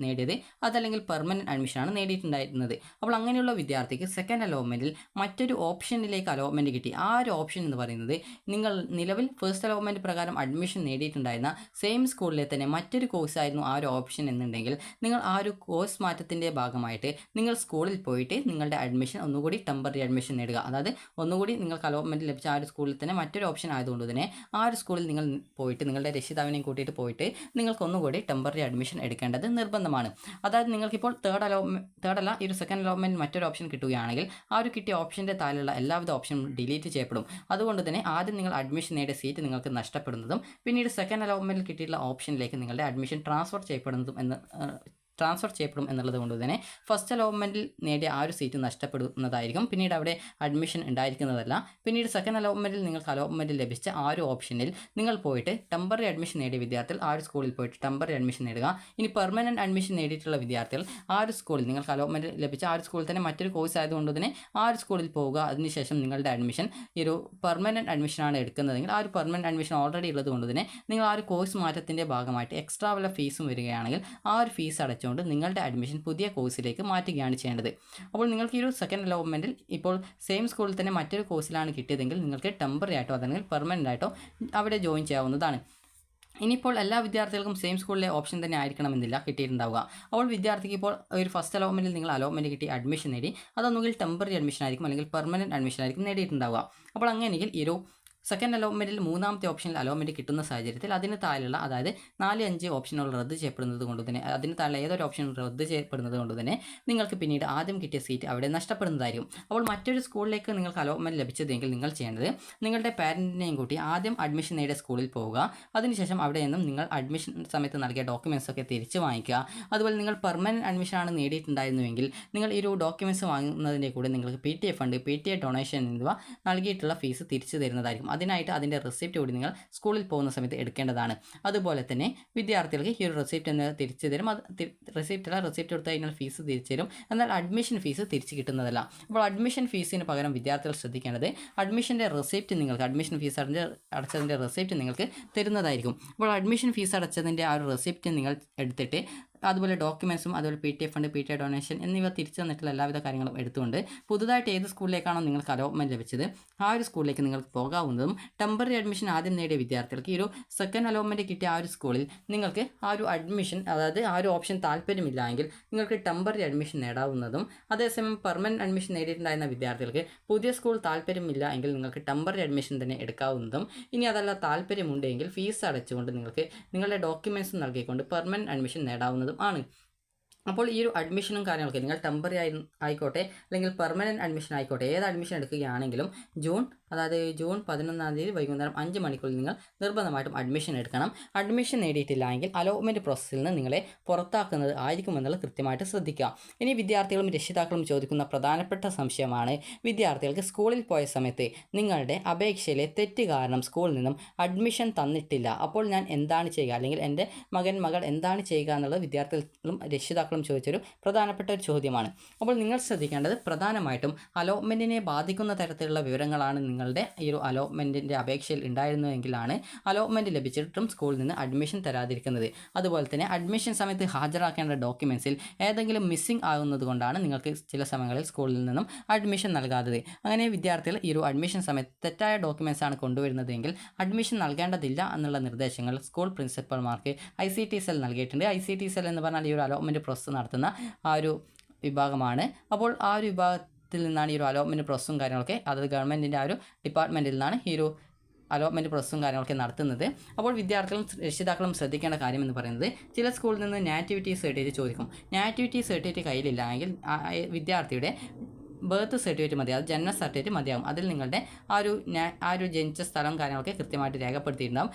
നേടിയത്, അതല്ലെങ്കിൽ പെർമനൻറ്റ് അഡ്മിഷനാണ് നേടിയിട്ടുണ്ടായിരുന്നത്. അപ്പോൾ അങ്ങനെയുള്ള വിദ്യാർത്ഥിക്ക് സെക്കൻഡ് അലോട്ട്മെൻറ്റിൽ മറ്റൊരു ഓപ്ഷനിലേക്ക് അലോട്ട്മെൻറ്റ് കിട്ടി. ആ ഒരു ഓപ്ഷൻ എന്ന് പറയുന്നത് നിങ്ങൾ നിലവിൽ ഫസ്റ്റ് അലോട്ട്മെൻറ്റ് പ്രകാരം അഡ്മിഷൻ നേടിയിട്ടുണ്ടായിരുന്ന സെയിം സ്കൂളിലെ തന്നെ മറ്റൊരു കോഴ്സായിരുന്നു ആ ഒരു ഓപ്ഷൻ എന്നുണ്ടെങ്കിൽ നിങ്ങൾ ആ ഒരു കോഴ്സ് മാറ്റത്തിൻ്റെ ഭാഗമായിട്ട് നിങ്ങൾ സ്കൂളിൽ പോയിട്ട് നിങ്ങളുടെ അഡ്മിഷൻ ഒന്നുകൂടി ടെമ്പററി അഡ്മിഷൻ നേടുക. അതായത് ഒന്നുകൂടി നിങ്ങൾക്ക് അലോട്ട്മെൻറ്റ് ലഭിച്ച ആ ഒരു സ്കൂളിൽ തന്നെ മറ്റൊരു ഓപ്ഷൻ ആയതുകൊണ്ട് തന്നെ ആ ഒരു സ്കൂളിൽ നിങ്ങൾ പോയിട്ട് നിങ്ങളുടെ രക്ഷിതാവിനെയും കൂട്ടിയിട്ട് പോയിട്ട് നിങ്ങൾക്ക് ഒന്നുകൂടി ടെമ്പററി അഡ്മിഷൻ എടുക്കേണ്ടത് നിർബന്ധമാണ്. അതായത് നിങ്ങൾക്കിപ്പോൾ തേർഡ് അല്ല ഈ ഒരു സെക്കൻഡ് അലോട്ട്മെൻറ്റ് മറ്റൊരു ഓപ്ഷൻ കിട്ടുകയാണെങ്കിൽ ആ ഒരു കിട്ടിയ ഓപ്ഷൻ്റെ താഴെയുള്ള എല്ലാവിധ ഓപ്ഷനും ഡിലീറ്റ് ചെയ്യപ്പെടും. അതുകൊണ്ട് തന്നെ ആദ്യം നിങ്ങൾ അഡ്മിഷൻ നേടിയ സീറ്റ് നിങ്ങൾക്ക് നഷ്ടപ്പെടുന്നതും പിന്നീട് സെക്കൻഡ് അലോട്ട്മെൻറ്റിൽ കിട്ടിയിട്ടുള്ള ഓപ്ഷനിലേക്ക് നിങ്ങളുടെ അഡ്മിഷൻ ട്രാൻസ്ഫർ ചെയ്യപ്പെടുന്നതും ട്രാൻസ്ഫർ ചെയ്യപ്പെടും എന്നുള്ളത് കൊണ്ട് തന്നെ ഫസ്റ്റ് അലോട്ട്മെൻറ്റിൽ നേടിയ ആ ഒരു സീറ്റ് നഷ്ടപ്പെടുന്നതായിരിക്കും. പിന്നീട് അവിടെ അഡ്മിഷൻ ഉണ്ടായിരിക്കുന്നതല്ല. പിന്നീട് സെക്കൻഡ് അലോട്ട്മെൻറ്റിൽ നിങ്ങൾക്ക് അലോട്ട്മെൻറ്റ് ലഭിച്ച ആ ഒരു ഓപ്ഷനിൽ നിങ്ങൾ പോയിട്ട് ടെമ്പററി അഡ്മിഷൻ നേടിയ വിദ്യാർത്ഥികൾ ആ ഒരു സ്കൂളിൽ പോയിട്ട് ടെമ്പററി അഡ്മിഷൻ നേടുക. ഇനി പെർമനൻറ്റ് അഡ്മിഷൻ നേടിയിട്ടുള്ള വിദ്യാർത്ഥികൾ ആ ഒരു സ്കൂളിൽ നിങ്ങൾക്ക് അലോട്ട്മെൻറ്റ് ലഭിച്ച ആ ഒരു സ്കൂളിൽ തന്നെ മറ്റൊരു കോഴ്സ് ആയതുകൊണ്ട് തന്നെ ആ ഒരു സ്കൂളിൽ പോവുക. അതിനുശേഷം നിങ്ങളുടെ അഡ്മിഷൻ ഈ ഒരു പെർമനൻറ്റ് അഡ്മിഷനാണ് എടുക്കുന്നതെങ്കിൽ ആ ഒരു പെർമനൻറ്റ് അഡ്മിഷൻ ഓൾറെഡി ഉള്ളത് കൊണ്ട് തന്നെ നിങ്ങൾ ആ ഒരു കോഴ്സ് മാറ്റത്തിൻ്റെ ഭാഗമായിട്ട് എക്സ്ട്രാ വല്ല ഫീസും വരികയാണെങ്കിൽ ആ ഒരു ഫീസ് അടച്ചുകൊണ്ട് നിങ്ങളുടെ അഡ്മിഷൻ പുതിയ കോഴ്സിലേക്ക് മാറ്റുകയാണ് ചെയ്യേണ്ടത്. അപ്പോൾ നിങ്ങൾക്ക് ഈ ഒരു സെക്കൻഡ് അലോട്ട്മെൻറ്റിൽ ഇപ്പോൾ സെയിം സ്കൂളിൽ തന്നെ മറ്റൊരു കോഴ്സിലാണ് കിട്ടിയതെങ്കിൽ നിങ്ങൾക്ക് ടെമ്പററി ആയിട്ടോ അല്ലെങ്കിൽ പെർമനൻ്റ് ആയിട്ടോ അവിടെ ജോയിൻ ചെയ്യാവുന്നതാണ്. ഇനിയിപ്പോൾ എല്ലാ വിദ്യാർത്ഥികൾക്കും സെയിം സ്കൂളിലെ ഓപ്ഷൻ തന്നെ ആയിരിക്കണമെന്നില്ല കിട്ടിയിട്ടുണ്ടാവുക. അപ്പോൾ വിദ്യാർത്ഥിക്ക് ഇപ്പോൾ ഒരു ഫസ്റ്റ് അലോട്ട്മെൻറ്റിൽ നിങ്ങൾ അലോട്ട്മെൻറ്റ് കിട്ടി അഡ്മിഷൻ നേടി, അതൊന്നുകിൽ ടെമ്പററി അഡ്മിഷൻ ആയിരിക്കും അല്ലെങ്കിൽ പെർമനൻറ്റ് അഡ്മിഷൻ ആയിരിക്കും നേടിയിട്ടുണ്ടാവുക. അപ്പോൾ അങ്ങനെയെങ്കിൽ ഈ ഒരു സെക്കൻഡ് അലോട്ട്മെൻറ്റിൽ മൂന്നാമത്തെ ഓപ്ഷനിൽ അലോട്ട്മെൻറ്റ് കിട്ടുന്ന സാഹചര്യത്തിൽ അതിന് താഴെയുള്ള അതായത് 4-5 ഓപ്ഷനുകൾ റദ്ദ് ചെയ്യപ്പെടുന്നത് കൊണ്ട് തന്നെ അതിന് താഴെ ഏതൊരു ഓപ്ഷൻ റദ്ദ് ചെയ്യപ്പെടുന്നത് കൊണ്ട് തന്നെ നിങ്ങൾക്ക് പിന്നീട് ആദ്യം കിട്ടിയ സീറ്റ് അവിടെ നഷ്ടപ്പെടുന്നതായിരിക്കും. അപ്പോൾ മറ്റൊരു സ്കൂളിലേക്ക് നിങ്ങൾക്ക് അലോട്ട്മെൻറ്റ് ലഭിച്ചതെങ്കിൽ നിങ്ങൾ ചെയ്യേണ്ടത് നിങ്ങളുടെ പാരൻറ്റിനെയും കൂട്ടി ആദ്യം അഡ്മിഷൻ നേടിയ സ്കൂളിൽ പോവുക. അതിനുശേഷം അവിടെ നിന്നും നിങ്ങൾ അഡ്മിഷൻ സമയത്ത് നൽകിയ ഡോക്യുമെൻറ്റ്സ് ഒക്കെ തിരിച്ച് വാങ്ങിക്കുക. അതുപോലെ നിങ്ങൾ പെർമനൻറ്റ് അഡ്മിഷനാണ് നേടിയിട്ടുണ്ടായിരുന്നുവെങ്കിൽ നിങ്ങൾ ഈ ഒരു ഡോക്യുമെൻറ്റ്സ് വാങ്ങുന്നതിൻ്റെ കൂടെ നിങ്ങൾക്ക് PTA ഫണ്ട്, PTA ഡൊണേഷൻ എന്നിവ നൽകിയിട്ടുള്ള ഫീസ് തിരിച്ചു തരുന്നതായിരിക്കും. അതിനായിട്ട് അതിൻ്റെ റെസിപ്റ്റ് കൂടി നിങ്ങൾ സ്കൂളിൽ പോകുന്ന സമയത്ത് എടുക്കേണ്ടതാണ്. അതുപോലെ തന്നെ വിദ്യാർത്ഥികൾക്ക് ഈ ഒരു റെസിപ്റ്റ് എന്ന് തിരിച്ചു തരും. അത് റെസിപ്റ്റ് കൊടുത്ത് കഴിഞ്ഞാൽ ഫീസ് തിരിച്ചു തരും. എന്നാൽ അഡ്മിഷൻ ഫീസ് തിരിച്ച് കിട്ടുന്നതല്ല. അപ്പോൾ അഡ്മിഷൻ ഫീസിന് പകരം വിദ്യാർത്ഥികൾ ശ്രദ്ധിക്കേണ്ടത് അഡ്മിഷൻ്റെ റെസിപ്റ്റ് നിങ്ങൾക്ക് അഡ്മിഷൻ ഫീസ് അടച്ചതിൻ്റെ റെസിപ്റ്റ് നിങ്ങൾക്ക് തരുന്നതായിരിക്കും. അപ്പോൾ അഡ്മിഷൻ ഫീസ് അടച്ചതിൻ്റെ ആ ഒരു റെസിപ്റ്റ് നിങ്ങൾ എടുത്തിട്ട് അതുപോലെ ഡോക്യുമെൻറ്റ്സും അതുപോലെ PTA ഫണ്ട്, PTA ഡൊണേഷൻ എന്നിവ തിരിച്ചു തന്നിട്ടുള്ള എല്ലാവിധ കാര്യങ്ങളും എടുത്തുകൊണ്ട് പുതുതായിട്ട് ഏത് സ്കൂളിലേക്കാണോ നിങ്ങൾക്ക് അലോട്ട്മെൻറ്റ് ലഭിച്ചത് ആ ഒരു സ്കൂളിലേക്ക് നിങ്ങൾക്ക് പോകാവുന്നതും ടെമ്പററി അഡ്മിഷൻ ആദ്യം നേടിയ വിദ്യാർത്ഥികൾക്ക് ഈ ഒരു സെക്കൻഡ് അലോട്ട്മെൻറ്റ് കിട്ടിയ ആ ഒരു സ്കൂളിൽ നിങ്ങൾക്ക് ആ ഒരു അഡ്മിഷൻ അതായത് ആ ഒരു ഓപ്ഷൻ താല്പര്യമില്ല എങ്കിൽ നിങ്ങൾക്ക് ടെമ്പററി അഡ്മിഷൻ നേടാവുന്നതും, അതേസമയം പെർമനൻറ്റ് അഡ്മിഷൻ നേടിയിട്ടുണ്ടായിരുന്ന വിദ്യാർത്ഥികൾക്ക് പുതിയ സ്കൂൾ താല്പര്യമില്ല എങ്കിൽ നിങ്ങൾക്ക് ടെമ്പററി അഡ്മിഷൻ തന്നെ എടുക്കാവുന്നതും, ഇനി അതല്ല താല്പര്യമുണ്ടെങ്കിൽ ഫീസ് അടച്ചുകൊണ്ട് നിങ്ങൾക്ക് നിങ്ങളുടെ ഡോക്യുമെൻറ്റ്സ് നൽകിക്കൊണ്ട് പെർമനൻറ്റ് അഡ്മിഷൻ നേടാവുന്നതും ആണ്. അപ്പോൾ ഈ ഒരു അഡ്മിഷനും കാര്യങ്ങളൊക്കെ നിങ്ങൾ ടെമ്പററി ആയിക്കോട്ടെ അല്ലെങ്കിൽ പെർമനൻറ്റ് അഡ്മിഷൻ ആയിക്കോട്ടെ ഏത് അഡ്മിഷൻ എടുക്കുകയാണെങ്കിലും ജൂൺ 11 വൈകുന്നേരം 5 മണിക്കുള്ളിൽ നിങ്ങൾ നിർബന്ധമായിട്ടും അഡ്മിഷൻ എടുക്കണം. അഡ്മിഷൻ നേടിയിട്ടില്ല എങ്കിൽ അലോട്ട്മെൻറ്റ് പ്രോസസ്സിൽ നിന്ന് നിങ്ങളെ പുറത്താക്കുന്നത് ആയിരിക്കുമെന്നുള്ളത് കൃത്യമായിട്ട് ശ്രദ്ധിക്കുക. ഇനി വിദ്യാർത്ഥികളും രക്ഷിതാക്കളും ചോദിക്കുന്ന പ്രധാനപ്പെട്ട സംശയമാണ് വിദ്യാർത്ഥികൾക്ക് സ്കൂളിൽ പോയ സമയത്ത് നിങ്ങളുടെ അപേക്ഷയിലെ തെറ്റ് കാരണം സ്കൂളിൽ നിന്നും അഡ്മിഷൻ തന്നിട്ടില്ല, അപ്പോൾ ഞാൻ എന്താണ് ചെയ്യുക അല്ലെങ്കിൽ എൻ്റെ മകൾ എന്താണ് ചെയ്യുക എന്നുള്ളത് വിദ്യാർത്ഥികളും രക്ഷിതാക്കളും ചോദിച്ചൊരു പ്രധാനപ്പെട്ട ഒരു ചോദ്യമാണ്. അപ്പോൾ നിങ്ങൾ ശ്രദ്ധിക്കേണ്ടത് പ്രധാനമായിട്ടും അലോട്ട്മെൻറ്റിനെ ബാധിക്കുന്ന തരത്തിലുള്ള വിവരങ്ങളാണ് നിങ്ങളുടെ ഈ ഒരു അലോട്ട്മെൻറ്റിൻ്റെ അപേക്ഷയിൽ ഉണ്ടായിരുന്നുവെങ്കിലാണ് അലോട്ട്മെൻറ്റ് ലഭിച്ചിട്ടും സ്കൂളിൽ നിന്ന് അഡ്മിഷൻ തരാതിരിക്കുന്നത്. അതുപോലെ തന്നെ അഡ്മിഷൻ സമയത്ത് ഹാജരാക്കേണ്ട ഡോക്യുമെൻറ്റ്സിൽ ഏതെങ്കിലും മിസ്സിംഗ് ആകുന്നത് കൊണ്ടാണ് നിങ്ങൾക്ക് ചില സമയങ്ങളിൽ സ്കൂളിൽ നിന്നും അഡ്മിഷൻ നൽകാത്തത്. അങ്ങനെ വിദ്യാർത്ഥികൾ ഈ ഒരു അഡ്മിഷൻ സമയത്ത് തെറ്റായ ഡോക്യുമെൻറ്റ്സ് ആണ് കൊണ്ടുവരുന്നതെങ്കിൽ അഡ്മിഷൻ നൽകേണ്ടതില്ല എന്നുള്ള നിർദ്ദേശങ്ങൾ സ്കൂൾ പ്രിൻസിപ്പൽമാർക്ക് ICT സെൽ നൽകിയിട്ടുണ്ട്. ICT സെൽ എന്ന് പറഞ്ഞാൽ ഈ ഒരു അലോട്ട്മെൻറ്റ് പ്രോസസ്സ് നടത്തുന്ന ആ ഒരു വിഭാഗമാണ്. അപ്പോൾ ആ ഒരു വിഭാഗത്തിൽ നിന്നാണ് ഈ ഒരു അലോട്ട്മെൻറ്റ് പ്രോസസ്സും കാര്യങ്ങളൊക്കെ അതായത് ഗവൺമെൻറ്റിൻ്റെ ആ ഒരു ഡിപ്പാർട്ട്മെൻറ്റിൽ നിന്നാണ് ഈ ഒരു അലോട്ട്മെൻറ്റ് പ്രോസസ്സും കാര്യങ്ങളൊക്കെ നടത്തുന്നത്. അപ്പോൾ വിദ്യാർത്ഥികളും രക്ഷിതാക്കളും ശ്രദ്ധിക്കേണ്ട കാര്യം എന്ന് പറയുന്നത് ചില സ്കൂളിൽ നിന്ന് നാറ്റിവിറ്റി സർട്ടിഫിക്കറ്റ് ചോദിക്കും. നാറ്റിവിറ്റി സർട്ടിഫിക്കറ്റ് കയ്യിലില്ല എങ്കിൽ വിദ്യാർത്ഥിയുടെ ബർത്ത് സർട്ടിഫിക്കറ്റ് മതി, അത് ജനന സർട്ടിഫിക്കറ്റ് മതിയാകും. അതിൽ നിങ്ങളുടെ ആ ഒരു ജനിച്ച സ്ഥലം കാര്യങ്ങളൊക്കെ കൃത്യമായിട്ട് രേഖപ്പെടുത്തിയിട്ടുണ്ടാകും.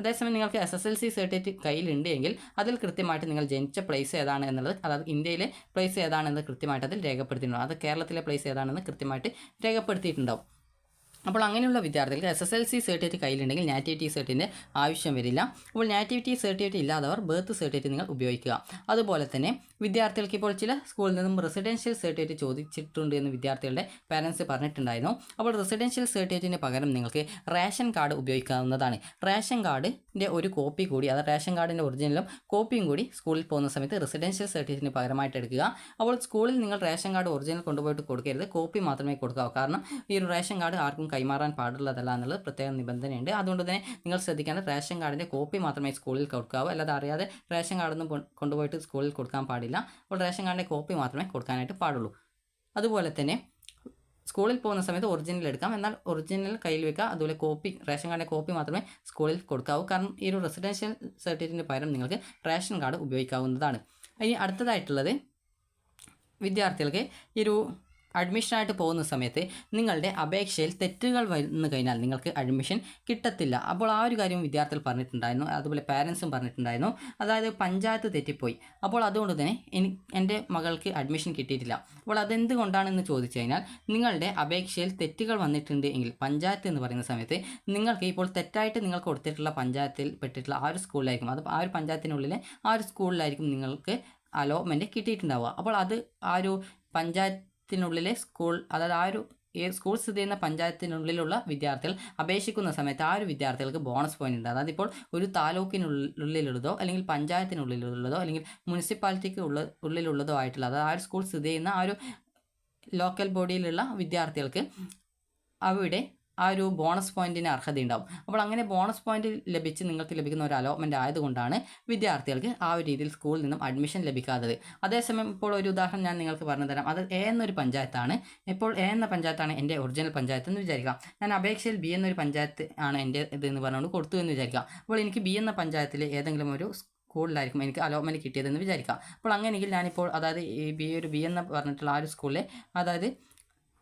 അതേസമയം നിങ്ങൾക്ക് SSLC സർട്ടിഫിക്കറ്റ് കയ്യിലുണ്ട് എങ്കിൽ അതിൽ കൃത്യമായിട്ട് നിങ്ങൾ ജനിച്ച പ്ലേസ് ഏതാണ് എന്നുള്ളത്, അതായത് ഇന്ത്യയിലെ പ്ലേസ് ഏതാണെന്ന് കൃത്യമായിട്ട് അതിൽ രേഖപ്പെടുത്തിയിട്ടുണ്ടാകും. അത് കേരളത്തിലെ പ്ലേസ് ഏതാണെന്ന് കൃത്യമായിട്ട് രേഖപ്പെടുത്തിയിട്ടുണ്ടാവും. അപ്പോൾ അങ്ങനെയുള്ള വിദ്യാർത്ഥികൾക്ക് SSLC സർട്ടിഫിക്കറ്റ് കയ്യിലുണ്ടെങ്കിൽ നാറ്റിവിറ്റി സർട്ടിഫിക്കറ്റിൻ്റെ ആവശ്യം വരില്ല. അപ്പോൾ നാറ്റിവിറ്റി സർട്ടിഫിക്കറ്റ് ഇല്ലാത്തവർ ബർത്ത് സർട്ടിഫിക്കറ്റ് നിങ്ങൾ ഉപയോഗിക്കുക. അതുപോലെ തന്നെ വിദ്യാർത്ഥികൾക്ക് ഇപ്പോൾ ചില സ്കൂളിൽ നിന്നും റെസിഡൻഷ്യൽ സർട്ടിഫിക്കറ്റ് ചോദിച്ചിട്ടുണ്ട് എന്ന് വിദ്യാർത്ഥികളുടെ പാരൻസ് പറഞ്ഞിട്ടുണ്ടായിരുന്നു. അപ്പോൾ റെസിഡൻഷ്യൽ സർട്ടിഫിക്കറ്റിന് പകരം നിങ്ങൾക്ക് റേഷൻ കാർഡ് ഉപയോഗിക്കാവുന്നതാണ്. റേഷൻ കാർഡിൻ്റെ ഒരു കോപ്പി കൂടി, അത് റേഷൻ കാർഡിൻ്റെ ഒറിജിനലും കോപ്പിയും കൂടി സ്കൂളിൽ പോകുന്ന സമയത്ത് റെസിഡൻഷ്യൽ സർട്ടിഫിക്കറ്റിന് പകരമായിട്ട് എടുക്കുക. അപ്പോൾ സ്കൂളിൽ നിങ്ങൾ റേഷൻ കാർഡ് ഒറിജിനൽ കൊണ്ടുപോയിട്ട് കൊടുക്കരുത്, കോപ്പി മാത്രമേ കൊടുക്കാവൂ. കാരണം ഈ ഒരു റേഷൻ കാർഡ് ആർക്കും കൈമാറാൻ പാടുള്ളതല്ല എന്നുള്ളത് പ്രത്യേക നിബന്ധനയുണ്ട്. അതുകൊണ്ട് തന്നെ നിങ്ങൾ ശ്രദ്ധിക്കേണ്ടത് റേഷൻ കാർഡിൻ്റെ കോപ്പി മാത്രമേ സ്കൂളിൽ കൊടുക്കാവൂ, അല്ലാതെ അറിയാതെ റേഷൻ കാർഡൊന്നും കൊണ്ടുപോയിട്ട് സ്കൂളിൽ കൊടുക്കാൻ പാടില്ല. അപ്പോൾ റേഷൻ കാർഡിൻ്റെ കോപ്പി മാത്രമേ കൊടുക്കാനായിട്ട് പാടുള്ളൂ. അതുപോലെ തന്നെ സ്കൂളിൽ പോകുന്ന സമയത്ത് ഒറിജിനൽ എടുക്കാം, എന്നാൽ ഒറിജിനൽ കയ്യിൽ വെക്കുക. അതുപോലെ റേഷൻ കാർഡിൻ്റെ കോപ്പി മാത്രമേ സ്കൂളിൽ കൊടുക്കാവൂ. കാരണം ഈ ഒരു റെസിഡൻഷ്യൽ സർട്ടിഫിക്കറ്റിന് പകരം നിങ്ങൾക്ക് റേഷൻ കാർഡ് ഉപയോഗിക്കാവുന്നതാണ്. ഇനി അടുത്തതായിട്ടുള്ളത് വിദ്യാർത്ഥികൾക്ക് ഈ ഒരു അഡ്മിഷനായിട്ട് പോകുന്ന സമയത്ത് നിങ്ങളുടെ അപേക്ഷയിൽ തെറ്റുകൾ വന്നു കഴിഞ്ഞാൽ നിങ്ങൾക്ക് അഡ്മിഷൻ കിട്ടത്തില്ല. അപ്പോൾ ആ ഒരു കാര്യം വിദ്യാർത്ഥികൾ പറഞ്ഞിട്ടുണ്ടായിരുന്നു, അതുപോലെ പാരൻസും പറഞ്ഞിട്ടുണ്ടായിരുന്നു. അതായത് പഞ്ചായത്ത് തെറ്റിപ്പോയി, അപ്പോൾ അതുകൊണ്ട് തന്നെ എൻ്റെ മകൾക്ക് അഡ്മിഷൻ കിട്ടിയിട്ടില്ല. അപ്പോൾ അതെന്തുകൊണ്ടാണെന്ന് ചോദിച്ചു കഴിഞ്ഞാൽ നിങ്ങളുടെ അപേക്ഷയിൽ തെറ്റുകൾ വന്നിട്ടുണ്ട് എങ്കിൽ പഞ്ചായത്ത് എന്ന് പറയുന്ന സമയത്ത് നിങ്ങൾക്ക് ഇപ്പോൾ തെറ്റായിട്ട് നിങ്ങൾ കൊടുത്തിട്ടുള്ള പഞ്ചായത്തിൽ പെട്ടിട്ടുള്ള ആ ഒരു സ്കൂളിലായിരിക്കും, അത് ആ ഒരു പഞ്ചായത്തിനുള്ളിലെ ആ ഒരു സ്കൂളിലായിരിക്കും നിങ്ങൾക്ക് അലോട്ട്മെൻറ്റ് കിട്ടിയിട്ടുണ്ടാവുക. അപ്പോൾ അത് ആ ഒരു പഞ്ചായത്തിനുള്ളിലെ സ്കൂൾ, അതായത് ആ ഒരു സ്കൂൾ സ്ഥിതി ചെയ്യുന്ന പഞ്ചായത്തിനുള്ളിലുള്ള വിദ്യാർത്ഥികൾ അപേക്ഷിക്കുന്ന സമയത്ത് ആ ഒരു വിദ്യാർത്ഥികൾക്ക് ബോണസ് പോയിന്റ് ഉണ്ട്. അതായത് ഇപ്പോൾ ഒരു താലൂക്കിനുള്ളിലുള്ളതോ അല്ലെങ്കിൽ പഞ്ചായത്തിനുള്ളിലുള്ളതോ അല്ലെങ്കിൽ മുനിസിപ്പാലിറ്റിക്ക് ഉള്ളിലുള്ളതോ ആയിട്ടുള്ള, അതായത് ആ ഒരു സ്കൂൾ സ്ഥിതി ചെയ്യുന്ന ആ ഒരു ലോക്കൽ ബോഡിയിലുള്ള വിദ്യാർത്ഥികൾക്ക് അവിടെ ആ ഒരു ബോണസ് പോയിന്റിന് അർഹതയുണ്ടാവും. അപ്പോൾ അങ്ങനെ ബോണസ് പോയിന്റ് ലഭിച്ച് നിങ്ങൾക്ക് ലഭിക്കുന്ന ഒരു അലോട്ട്മെൻറ്റ് ആയതുകൊണ്ടാണ് വിദ്യാർത്ഥികൾക്ക് ആ ഒരു രീതിയിൽ സ്കൂളിൽ നിന്നും അഡ്മിഷൻ ലഭിക്കാത്തത്. അതേസമയം ഇപ്പോൾ ഒരു ഉദാഹരണം ഞാൻ നിങ്ങൾക്ക് പറഞ്ഞു തരാം. അത് എ എന്നൊരു പഞ്ചായത്താണ്. ഇപ്പോൾ എ എന്ന പഞ്ചായത്താണ് എൻ്റെ ഒറിജിനൽ പഞ്ചായത്ത് എന്ന് വിചാരിക്കാം. ഞാൻ അപേക്ഷയിൽ ബി എന്നൊരു പഞ്ചായത്ത് ആണ് എൻ്റെ ഇതെന്ന് പറഞ്ഞുകൊണ്ട് കൊടുത്തു എന്ന് വിചാരിക്കാം. അപ്പോൾ എനിക്ക് ബി എന്ന പഞ്ചായത്തിൽ ഏതെങ്കിലും ഒരു സ്കൂളിലായിരിക്കും എനിക്ക് അലോട്ട്മെൻറ്റ് കിട്ടിയതെന്ന് വിചാരിക്കാം. അപ്പോൾ അങ്ങനെയെങ്കിൽ ഞാനിപ്പോൾ അതായത് ഈ ബി എന്ന് പറഞ്ഞിട്ടുള്ള ആ ഒരു സ്കൂളിലെ, അതായത്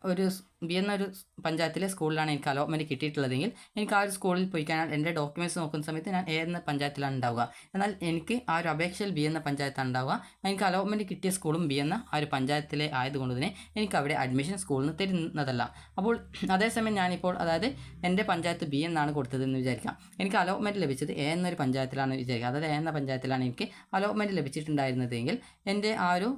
ഒരു ബി എന്നൊരു പഞ്ചായത്തിലെ സ്കൂളിലാണ് എനിക്ക് അലോട്ട്മെൻറ്റ് കിട്ടിയിട്ടുള്ളതെങ്കിൽ എനിക്ക് ആ ഒരു സ്കൂളിൽ പോയി കഴിഞ്ഞാൽ എൻ്റെ ഡോക്യുമെൻറ്റ്സ് നോക്കുന്ന സമയത്ത് ഞാൻ എ എന്ന പഞ്ചായത്തിലാണ് ഉണ്ടാവുക. എന്നാൽ എനിക്ക് ആ ഒരു അപേക്ഷയിൽ ബി എന്ന പഞ്ചായത്താണ് ഉണ്ടാവുക. എനിക്ക് അലോട്ട്മെൻറ്റ് കിട്ടിയ സ്കൂളും ബി എന്ന ആ ഒരു പഞ്ചായത്തിലെ ആയതുകൊണ്ട് തന്നെ എനിക്ക് അവിടെ അഡ്മിഷൻ സ്കൂളിൽ നിന്ന് തരുന്നതല്ല. അപ്പോൾ അതേസമയം ഞാനിപ്പോൾ അതായത് എൻ്റെ പഞ്ചായത്ത് ബി എന്നാണ് കൊടുത്തതെന്ന് വിചാരിക്കാം. എനിക്ക് അലോട്ട്മെൻറ്റ് ലഭിച്ചത് എ എന്നൊരു പഞ്ചായത്തിലാണ് വിചാരിക്കുക. അതായത് എ എന്ന പഞ്ചായത്തിലാണ് എനിക്ക് അലോട്ട്മെൻറ്റ് ലഭിച്ചിട്ടുണ്ടായിരുന്നതെങ്കിൽ എൻ്റെ ആ ഒരു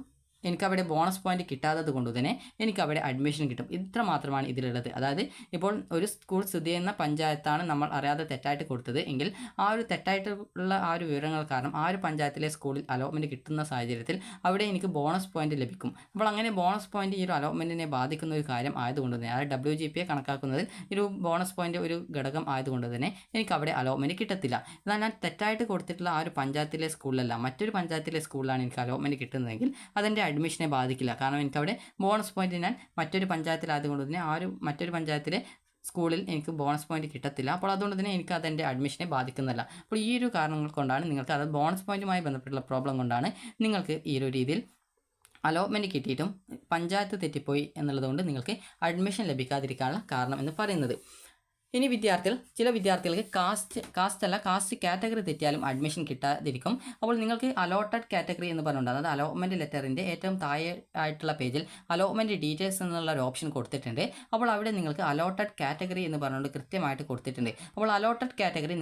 എനിക്കവിടെ ബോണസ് പോയിന്റ് കിട്ടാത്തത് കൊണ്ട് തന്നെ എനിക്കവിടെ അഡ്മിഷൻ കിട്ടും. ഇത്ര മാത്രമാണ് ഇതിലുള്ളത്. അതായത് ഇപ്പോൾ ഒരു സ്കൂൾ സ്ഥിതി ചെയ്യുന്ന പഞ്ചായത്താണ് നമ്മൾ അറിയാതെ തെറ്റായിട്ട് കൊടുത്തത് എങ്കിൽ ആ ഒരു തെറ്റായിട്ടുള്ള ആ ഒരു വിവരങ്ങൾ കാരണം ആ ഒരു പഞ്ചായത്തിലെ സ്കൂളിൽ അലോട്ട്മെൻറ്റ് കിട്ടുന്ന സാഹചര്യത്തിൽ അവിടെ എനിക്ക് ബോണസ് പോയിന്റ് ലഭിക്കും. അപ്പോൾ അങ്ങനെ ബോണസ് പോയിന്റ് ഈ ഒരു അലോട്ട്മെൻറ്റിനെ ബാധിക്കുന്ന ഒരു കാര്യം ആയതുകൊണ്ട് തന്നെ, അതായത് WGPA കണക്കാക്കുന്നതിൽ ഒരു ബോണസ് പോയിന്റ് ഒരു ഘടകം ആയതുകൊണ്ട് തന്നെ എനിക്ക് അവിടെ അലോട്ട്മെൻറ്റ് കിട്ടത്തില്ല. എന്നാൽ ഞാൻ തെറ്റായിട്ട് കൊടുത്തിട്ടുള്ള ആ ഒരു പഞ്ചായത്തിലെ സ്കൂളിലല്ല, മറ്റൊരു പഞ്ചായത്തിലെ സ്കൂളിലാണ് എനിക്ക് അലോട്ട്മെൻറ്റ് കിട്ടുന്നതെങ്കിൽ അതെൻ്റെ അഡ്മിഷനെ ബാധിക്കില്ല. കാരണം എനിക്കവിടെ ബോണസ് പോയിന്റ് ഞാൻ മറ്റൊരു പഞ്ചായത്തിലായതുകൊണ്ട് തന്നെ ആ ഒരു മറ്റൊരു പഞ്ചായത്തിലെ സ്കൂളിൽ എനിക്ക് ബോണസ് പോയിന്റ് കിട്ടത്തില്ല. അപ്പോൾ അതുകൊണ്ട് തന്നെ എനിക്ക് അതെൻ്റെ അഡ്മിഷനെ ബാധിക്കുന്നില്ല. അപ്പോൾ ഈ ഒരു കാരണങ്ങൾ കൊണ്ടാണ് നിങ്ങൾക്ക്, അതായത് ബോണസ് പോയിന്റുമായി ബന്ധപ്പെട്ടുള്ള പ്രോബ്ലം കൊണ്ടാണ് നിങ്ങൾക്ക് ഈ ഒരു രീതിയിൽ അലോട്ട്മെൻറ്റ് കിട്ടിയിട്ടും പഞ്ചായത്ത് തെറ്റിപ്പോയി എന്നുള്ളതുകൊണ്ട് നിങ്ങൾക്ക് അഡ്മിഷൻ ലഭിക്കാതിരിക്കാനുള്ള കാരണം എന്ന് പറയുന്നത്. ഇനി ചില വിദ്യാർത്ഥികൾക്ക് കാസ്റ്റ് കാറ്റഗറി തെറ്റിയാലും അഡ്മിഷൻ കിട്ടാതിരിക്കും. അപ്പോൾ നിങ്ങൾക്ക് അലോട്ടഡ് കാറ്റഗറി എന്ന് പറഞ്ഞുകൊണ്ട്, അതായത് അലോട്ട്മെൻറ്റ് ലെറ്ററിൻ്റെ ഏറ്റവും താഴെ ആയിട്ടുള്ള പേജിൽ അലോട്ട്മെൻറ്റ് ഡീറ്റെയിൽസ് എന്നുള്ള ഒരു ഓപ്ഷൻ കൊടുത്തിട്ടുണ്ട്. അപ്പോൾ അവിടെ നിങ്ങൾക്ക് അലോട്ടഡ് കാറ്റഗറി എന്ന് പറഞ്ഞുകൊണ്ട് കൃത്യമായിട്ട് കൊടുത്തിട്ടുണ്ട്. അപ്പോൾ അലോട്ടഡ് കാറ്റഗറി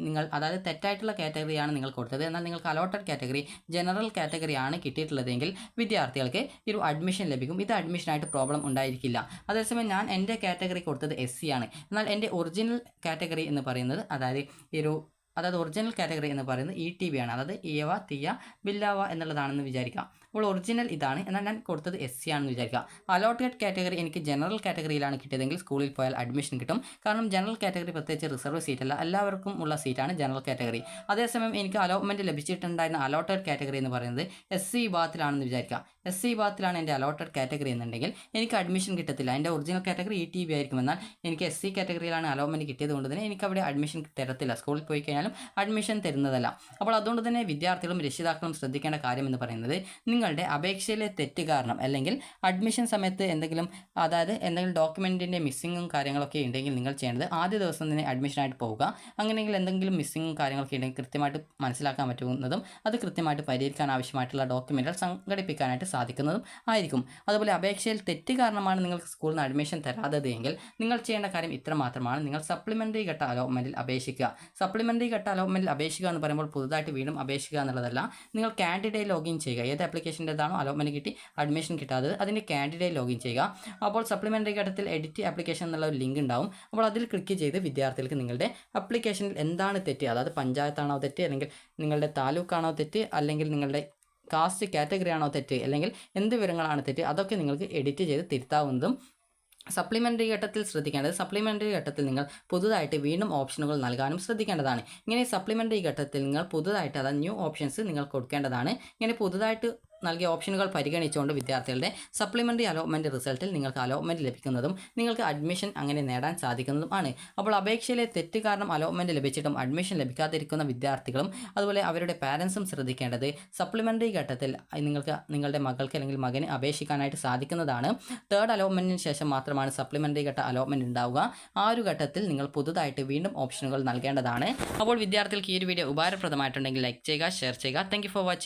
നിങ്ങൾ അതായത് തെറ്റായിട്ടുള്ള കാറ്റഗറിയാണ് നിങ്ങൾ കൊടുത്തത്, എന്നാൽ നിങ്ങൾക്ക് അലോട്ടഡ് കാറ്റഗറി ജനറൽ കാറ്റഗറിയാണ് കിട്ടിയിട്ടുള്ളതെങ്കിൽ വിദ്യാർത്ഥികൾക്ക് ഒരു അഡ്മിഷൻ ലഭിക്കും. ഇത് അഡ്മിഷനായിട്ട് പ്രോബ്ലം ഉണ്ടായിരിക്കില്ല. അതേസമയം ഞാൻ എൻ്റെ കാറ്റഗറി കൊടുത്തത് SC ആണ്. എന്നാൽ എൻ്റെ ഒറിജിനൽ കാറ്റഗറി എന്ന് പറയുന്നത്, അതായത് ഒറിജിനൽ കാറ്റഗറി എന്ന് പറയുന്നത് ETB ആണ്. അതായത് ഇയവ തിയ ബില്ലാവ എന്നുള്ളതാണെന്ന് വിചാരിക്കാം. അപ്പോൾ ഒറിജിനൽ ഇതാണ്, എന്നാൽ ഞാൻ കൊടുത്തത് SC ആണെന്ന് വിചാരിക്കുക. അലോട്ടഡ് കാറ്റഗറി എനിക്ക് ജനറൽ കാറ്റഗറിയിലാണ് കിട്ടിയതെങ്കിൽ സ്കൂളിൽ പോയാൽ അഡ്മിഷൻ കിട്ടും. കാരണം ജനറൽ കാറ്റഗറി പ്രത്യേകിച്ച് റിസർവ് സീറ്റല്ല, എല്ലാവർക്കും ഉള്ള സീറ്റാണ് ജനറൽ കാറ്റഗറി. അതേസമയം എനിക്ക് അലോട്ട്മെൻറ്റ് ലഭിച്ചിട്ടുണ്ടായിരുന്ന അലോട്ടഡ് കാറ്റഗറി എന്ന് പറയുന്നത് SC വിഭാഗത്തിലാണെന്ന് വിചാരിക്കുക. SC വിഭാഗത്തിലാണ് എൻ്റെ അലോട്ടഡ് കാറ്റഗറി എന്നുണ്ടെങ്കിൽ എനിക്ക് അഡ്മിഷൻ കിട്ടത്തില്ല. എൻ്റെ ഒറിജിനൽ കാറ്റഗറി ETB ആയിരിക്കും. എന്നാൽ എനിക്ക് SC കാറ്റഗറിയിലാണ് അലോട്ട്മെൻറ്റ് കിട്ടിയത് കൊണ്ട് തന്നെ എനിക്ക് അവിടെ അഡ്മിഷൻ തരത്തില്ല. സ്കൂളിൽ പോയി കഴിഞ്ഞാലും അഡ്മിഷൻ തരുന്നതല്ല. അപ്പോൾ അതുകൊണ്ട് തന്നെ വിദ്യാർത്ഥികളും രക്ഷിതാക്കളും ശ്രദ്ധിക്കേണ്ട കാര്യം എന്ന് പറയുന്നത്, നിങ്ങളുടെ അപേക്ഷയിലെ തെറ്റ് കാരണം അല്ലെങ്കിൽ അഡ്മിഷൻ സമയത്ത് എന്തെങ്കിലും ഡോക്യുമെൻറ്റിൻ്റെ മിസ്സിങ്ങും കാര്യങ്ങളൊക്കെ ഉണ്ടെങ്കിൽ നിങ്ങൾ ചെയ്യേണ്ടത് ആദ്യ ദിവസം തന്നെ അഡ്മിഷനായിട്ട് പോവുക. അങ്ങനെയെങ്കിൽ എന്തെങ്കിലും മിസ്സിങ്ങും കാര്യങ്ങളൊക്കെ ഉണ്ടെങ്കിൽ കൃത്യമായിട്ട് മനസ്സിലാക്കാൻ പറ്റുന്നതും അത് കൃത്യമായിട്ട് പരിഹരിക്കാൻ ആവശ്യമായിട്ടുള്ള ഡോക്യുമെൻറ്റുകൾ സംഘടിപ്പിക്കാനായിട്ട് സാധിക്കുന്നതും ആയിരിക്കും. അതുപോലെ അപേക്ഷയിൽ തെറ്റ് കാരണമാണ് നിങ്ങൾക്ക് സ്കൂളിൽ നിന്ന് അഡ്മിഷൻ തരാത്തത് എങ്കിൽ നിങ്ങൾ ചെയ്യേണ്ട കാര്യം ഇത്ര മാത്രമാണ്. നിങ്ങൾ സപ്ലിമെൻ്ററി ഘട്ട അലോട്ട്മെൻറ്റിൽ അപേക്ഷിക്കുക. സപ്ലിമെൻ്ററി ഘട്ട അലോട്ട്മെൻറ്റിൽ അപേക്ഷിക്കുക എന്ന് പറയുമ്പോൾ പുതുതായിട്ട് വീണ്ടും അപേക്ഷിക്കുക എന്നുള്ളതല്ല. നിങ്ങൾ കാൻഡിഡേറ്റ് ലോഗിൻ ചെയ്യുക. ഏത് ആപ്ലിക്കേഷൻ്റെതാണോ അലോട്ട്മെൻറ്റ് കിട്ടി അഡ്മിഷൻ കിട്ടാത്തത് അതിൻ്റെ കാൻഡിഡേറ്റ് ലോഗിൻ ചെയ്യുക. അപ്പോൾ സപ്ലിമെൻ്ററി ഘട്ടത്തിൽ എഡിറ്റ് ആപ്ലിക്കേഷൻ എന്നുള്ള ഒരു ലിങ്ക് ഉണ്ടാവും. അപ്പോൾ അതിൽ ക്ലിക്ക് ചെയ്ത് വിദ്യാർത്ഥികൾക്ക് നിങ്ങളുടെ ആപ്ലിക്കേഷനിൽ എന്താണ് തെറ്റ്, അതായത് പഞ്ചായത്താണോ തെറ്റ്, അല്ലെങ്കിൽ നിങ്ങളുടെ താലൂക്കാണോ തെറ്റ്, അല്ലെങ്കിൽ നിങ്ങളുടെ കാസ്റ്റ് കാറ്റഗറി ആണോ തെറ്റ്, അല്ലെങ്കിൽ എന്ത് വിവരങ്ങളാണ് തെറ്റ്, അതൊക്കെ നിങ്ങൾക്ക് എഡിറ്റ് ചെയ്ത് തിരുത്താവുന്നതും. സപ്ലിമെൻ്ററി ഘട്ടത്തിൽ ശ്രദ്ധിക്കേണ്ടത്, സപ്ലിമെൻ്ററി ഘട്ടത്തിൽ നിങ്ങൾ പുതുതായിട്ട് വീണ്ടും ഓപ്ഷനുകൾ നൽകാനും ശ്രദ്ധിക്കേണ്ടതാണ്. ഇങ്ങനെ സപ്ലിമെൻ്ററി ഘട്ടത്തിൽ നിങ്ങൾ പുതുതായിട്ട്, അതായത് ന്യൂ ഓപ്ഷൻസ് നിങ്ങൾ കൊടുക്കേണ്ടതാണ്. ഇങ്ങനെ പുതുതായിട്ട് നൽകിയ ഓപ്ഷനുകൾ പരിഗണിച്ചുകൊണ്ട് വിദ്യാർത്ഥികളുടെ സപ്ലിമെൻ്ററി അലോട്ട്മെൻറ്റ് റിസൾട്ടിൽ നിങ്ങൾക്ക് അലോട്ട്മെൻറ്റ് ലഭിക്കുന്നതും നിങ്ങൾക്ക് അഡ്മിഷൻ അങ്ങനെ നേടാൻ സാധിക്കുന്നതുമാണ്. അപ്പോൾ അപേക്ഷയിലെ തെറ്റ് കാരണം അലോട്ട്മെൻറ്റ് ലഭിച്ചിട്ടും അഡ്മിഷൻ ലഭിക്കാതിരിക്കുന്ന വിദ്യാർത്ഥികളും അതുപോലെ അവരുടെ പാരൻസും ശ്രദ്ധിക്കേണ്ടത് സപ്ലിമെൻ്ററി ഘട്ടത്തിൽ നിങ്ങൾക്ക് നിങ്ങളുടെ മകൾക്ക് അല്ലെങ്കിൽ മകന് അപേക്ഷിക്കാനായിട്ട് സാധിക്കുന്നതാണ്. തേർഡ് അലോട്ട്മെൻറ്റിന് ശേഷം മാത്രമാണ് സപ്ലിമെൻ്ററി ഘട്ട അലോട്ട്മെൻറ്റ് ഉണ്ടാവുക. ആ ഒരു ഘട്ടത്തിൽ നിങ്ങൾ പുതുതായിട്ട് വീണ്ടും ഓപ്ഷനുകൾ നൽകേണ്ടതാണ്. അപ്പോൾ വിദ്യാർത്ഥികൾക്ക് ഈ ഒരു വീഡിയോ ഉപകാരപ്രദമായിട്ടുണ്ടെങ്കിൽ ലൈക്ക് ചെയ്യുക, ഷെയർ ചെയ്യുക. Thank you for watching.